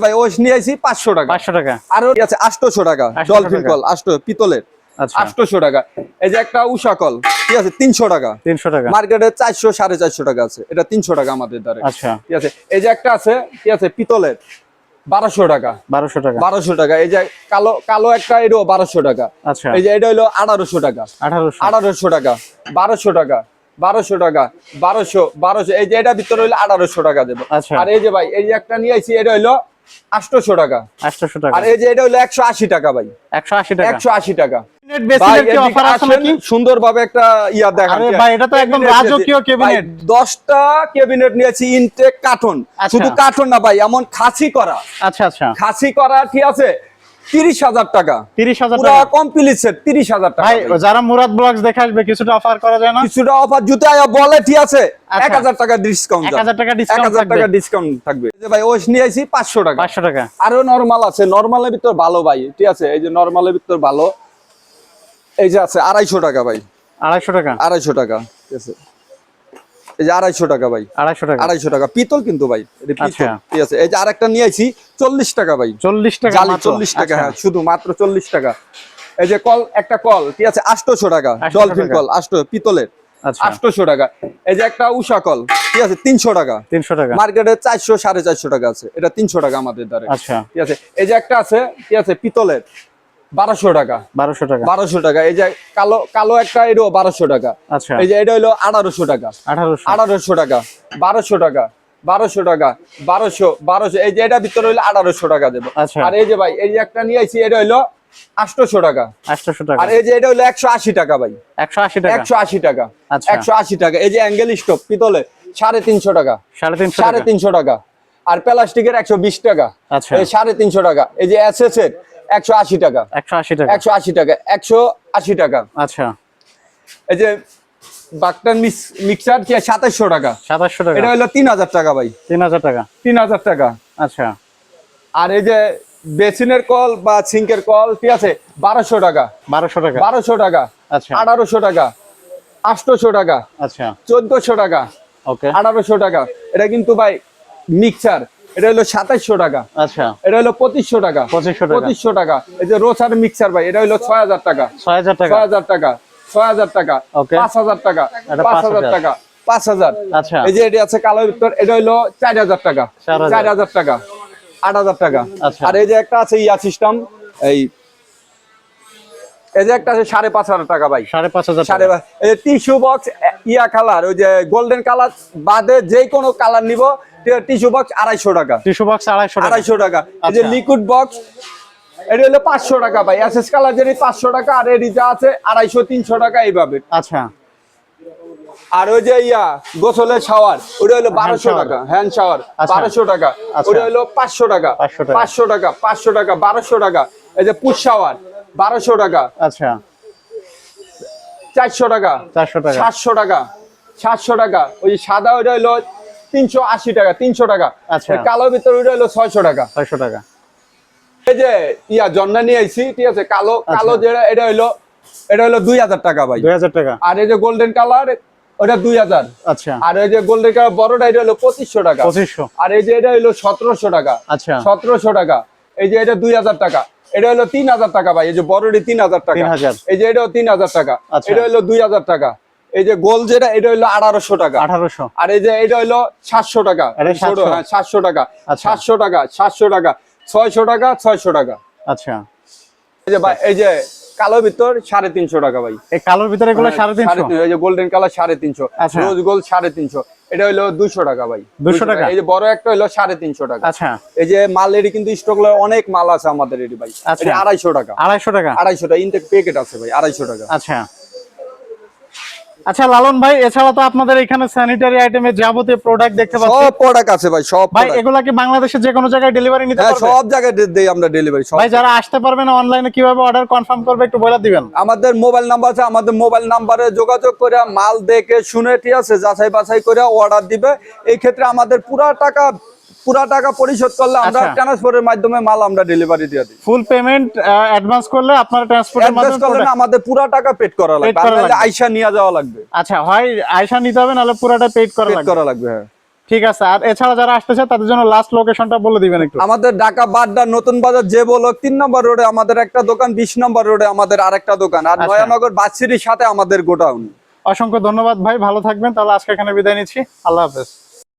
ভাই ওশ নিয়ে আইছি 500 টাকা। 500 টাকা। আর আছে 800 টাকা ডলফিন কল, 800 পিতলের। আচ্ছা 800 টাকা। এই যে একটা উষা কল, ঠিক আছে 300 টাকা। 300 টাকা। মার্কেটে 400 450 টাকা আছে, এটা 300 টাকা আমাদের দ্বারা। আচ্ছা ঠিক আছে। এই যে একটা আছে, ঠিক আছে পিতলের, 1200 টাকা। 1200 টাকা। 1200 টাকা। এই যে কালো কালো একটা, এটাও 1200 টাকা। আচ্ছা এই যে এটা হলো 1800 টাকা। 1800 টাকা। 1200 টাকা। 1200 টাকা। 1200 এই যে এটা ভিতরে হইলো 1800 টাকা দেবো। আচ্ছা। আর এই যে ভাই এই যে একটা নিয়ে আইছি, এটা হইলো 800 টাকা। 800 টাকা। আর এই যে এটা হলো 180 টাকা ভাই। 180 টাকা। 180 টাকা। বেসিনের কি অফার আছে নাকি? সুন্দরভাবে একটা ইয়া দেখান। আরে ভাই এটা তো একদম রাজকীয় ক্যাবিনেট। 10টা ক্যাবিনেট নিয়েছি, ইনটেক কার্টন। শুধু কার্টন না ভাই, এমন খাসি করা। আচ্ছা আচ্ছা। খাসি করা, ঠিক আছে 30,000 টাকা। 30,000 পুরো টাকা কমপ্লিট সেট 30,000 টাকা। ভাই যারা মুরাদ ব্লগস দেখে আসবে কিছুটা অফার করা যায় না? কিছুটা অফার জুতা বলে, ঠিক আছে 1000 টাকা ডিসকাউন্ট। 1000 টাকা ডিসকাউন্ট 1000 টাকা ডিসকাউন্ট থাকবে। এই যে ভাই ওশ নিয়ে আইছি 500 টাকা। 500 টাকা। আরো নরমাল আছে, নরমালের ভিতর ভালো ভাই, ঠিক আছে। এই যে নরমালের ভিতর ভালো, এই যে আছে 250 টাকা ভাই। 250 টাকা। 250 টাকা, ঠিক আছে। এই যে 250 টাকা ভাই। 250 টাকা। 250 টাকা পিতল কিন্তু ভাই, এটা পিতল, আচ্ছা। ঠিক আছে। এই যে আরেকটা নিয়ে আইছি 40 টাকা ভাই। 40 টাকা জালি মাত্র। 40 টাকা, আচ্ছা। হ্যাঁ শুধু মাত্র 40 টাকা। এই যে কল, একটা কল, ঠিক আছে 800 টাকা। 800 ডলফিন টাকা। কল, 800 পিতলের। আচ্ছা 800 টাকা। এই যে একটা উষা কল, ঠিক আছে 300 টাকা। 300 টাকা। মার্কেটে 400 450 টাকা আছে, এটা 300 টাকা আমাদের দ্বারা। আচ্ছা ঠিক আছে। এই যে একটা আছে, ঠিক আছে পিতলের, 1200 টাকা। 1200 টাকা। 1200 টাকা। এই যে কালো কালো একটা, এটাও 1200 টাকা। আচ্ছা এই যে এটা হলো 1800 টাকা। 1800 1800 টাকা। 1200 টাকা। 1200 টাকা। 1200 এই যে এটা ভিতরে হইলো 1800 টাকা দেবো। আচ্ছা। আর এই যে ভাই এই যে একটা নিয়ে আইছি, এটা হইলো 800 টাকা। 800 টাকা। আর এই যে এটা হইলো 180 টাকা ভাই। 180 টাকা। 180 টাকা। আচ্ছা। 180 টাকা। এই যে অ্যাঙ্গেল স্টপ পিতলে 350 টাকা। 350 টাকা। 350 টাকা। আর প্লাস্টিকের 120 টাকা। আচ্ছা। এই 350 টাকা। এই যে এসএস এর 180 টাকা। 180 টাকা। 180 টাকা। 180 টাকা। আচ্ছা এই যে বাকটান মিক্সার 2700 টাকা। 2700 টাকা। এটা হলো 3000 টাকা ভাই। 3000 টাকা। 3000 টাকা। আচ্ছা আর এই যে বেসিনের কল বা সিঙ্কের কল, ঠিক আছে 1200 টাকা। 1200 টাকা। 1200 টাকা। আচ্ছা 1800 টাকা। 800 টাকা। আচ্ছা 1400 টাকা। ওকে 1800 টাকা। এটা কিন্তু ভাই মিক্সার, এটা হলো 2700 টাকা। আচ্ছা এটা হলো 2500 টাকা। 2500 টাকা। 2500 টাকা। এই যে রোসার মিক্সার ভাই, এটা হলো 6000 টাকা। 6000 টাকা। 6000 টাকা। 6000 টাকা। ওকে 5000 টাকা। এটা 5000 টাকা। 5000। আচ্ছা এই যে এটা আছে কালোর ভিতর, এটা হলো 4000 টাকা। 4000 টাকা। 8000 টাকা। আচ্ছা। আর এই যে একটা আছে ইয়া সিস্টেম, এই যে একটা আছে 5500 টাকা ভাই। 5500 টাকা। 5.5 এই যে টিস্যু বক্স ইয়া কালার, ওই যে গোল্ডেন কালার বাদে যে কোনো কালার নিব, টিস্যু বক্স 250 টাকা। টিস্যু বক্স 250 টাকা। 250 টাকা। এই যে আচ্ছা। লিকুইড বক্স, এটা হলো 500 টাকা ভাই। এসএস কালার যেটা 500 টাকা। আর এর যা আছে 250 300 টাকা এইভাবে। আচ্ছা আর ওই যে ইয়া গোসলের শাওয়ার, ওটা হলো 1200 টাকা। হ্যান্ড শাওয়ার 1200 টাকা। ওটা হলো 500 টাকা। 500 টাকা। 500 টাকা। 500 টাকা। 1200 টাকা। এই যে পুশ শাওয়ার 1200 টাকা। আচ্ছা 400 টাকা। 400 টাকা। 700 টাকা। 700 টাকা। ওই যে সাদা, ওটা হলো 380 টাকা। 300 টাকা। আচ্ছা। ওই কালোর ভিতরে ওটা হলো 600 টাকা। 600 টাকা। এই যে ইয়া জন্না নিয়ে আইছি, ঠিক আছে কালো কালো যেটা, এটা হলো 2000 টাকা ভাই। 2000 টাকা। আর এই যে গোল্ডেন কালার, ওটা 2000। আচ্ছা আর এই যে গোল্ডেন কালার বড়টা, এটা হলো 2500 টাকা। 2500। আর এই যে এটা হলো 1700 টাকা। আচ্ছা 1700 টাকা। এই যে এটা 2000 টাকা। এটা হলো 3000 টাকা ভাই। এই যে বড়টি 3000 টাকা। 3000। এই যে এটাও 3000 টাকা। আচ্ছা। এটা হলো 2000 টাকা। এই যে গোল যেটা, এটা হলো 1800 টাকা। 1800। আর এই যে এটা হলো 700 টাকা। এটা 700। হ্যাঁ 700 টাকা। আচ্ছা। 700 টাকা। 700 টাকা। 600 টাকা। 600 টাকা। আচ্ছা এই যে ভাই এই যে কালো ভিতর 350 টাকা ভাই। এই কালোর ভিতরে এগুলো 350। এই যে গোল্ডেন কালার 350। আচ্ছা। Rose gold 350। এটা হলো 200 টাকা ভাই। 200 টাকা। এই যে বড় একটা হলো 350 টাকা। আচ্ছা এই যে মাল এর কিন্তু স্টক অনেক মাল আছে আমাদের এর ভাই। আচ্ছা। এটা 250 টাকা। 250 টাকা। 250 টাকা ইনটেক প্যাকেট আছে ভাই, 250 টাকা। আচ্ছা আচ্ছা লালন ভাই, এছাড়া তো আপনাদের এখানে স্যানিটারি আইটেমের যাবতীয় প্রোডাক্ট দেখতে পাচ্ছি। সব প্রোডাক্ট আছে ভাই, সব ভাই product। এগুলা কি বাংলাদেশের যে কোনো জায়গায় ডেলিভারি নিতে হ্যাঁ পারবে? সব জায়গায় দেই আমরা ডেলিভারি। ভাই যারা আসতে পারবে না অনলাইনে কিভাবে অর্ডার কনফার্ম করবে একটু বলে দিবেন। আমাদের মোবাইল নাম্বার আছে, আমাদের মোবাইল নাম্বারে যোগাযোগ করে মাল দেখে শুনে, ঠিক আছে যাচাই বাছাই করে অর্ডার দিবে। এই ক্ষেত্রে আমাদের পুরা টাকা পরিশোধ করলে আমরা আচ্ছা। ট্রান্সফারের মাধ্যমে মাল আমরা ডেলিভারি দিয়ে দিই। ফুল পেমেন্ট অ্যাডভান্স করলে আপনারা ট্রান্সপোর্টের অ্যাডভান্স করলে মাধ্যমে না, আমাদের পুরা টাকা পেড করা লাগবে। করা নাহলে লাগবে। আইসা নিয়ে যাওয়া লাগবে। আচ্ছা হয় আয়শা নিতে হবে নাহলে পুরোটা পেড করা পেড লাগবে। করা লাগবে। হ্যাঁ ঠিক আছে, আর এছাড়া যারা আসতেছে তাদের জন্য লাস্ট লোকেশনটা বলে দিবেন একটু। আমাদের ঢাকা বাড্ডা নতুন বাজার যে বলো 3 নম্বর রোডে আমাদের একটা দোকান, 20 নম্বর রোডে আমাদের আরেকটা দোকান, আর আচ্ছা। নয়ানগর বাদশিরির সাথে আমাদের গোডাউন। অসংখ্য ধন্যবাদ ভাই, ভালো থাকবেন। তাহলে আজকে এখানে বিদায় নিচ্ছি, আল্লাহ হাফেজ।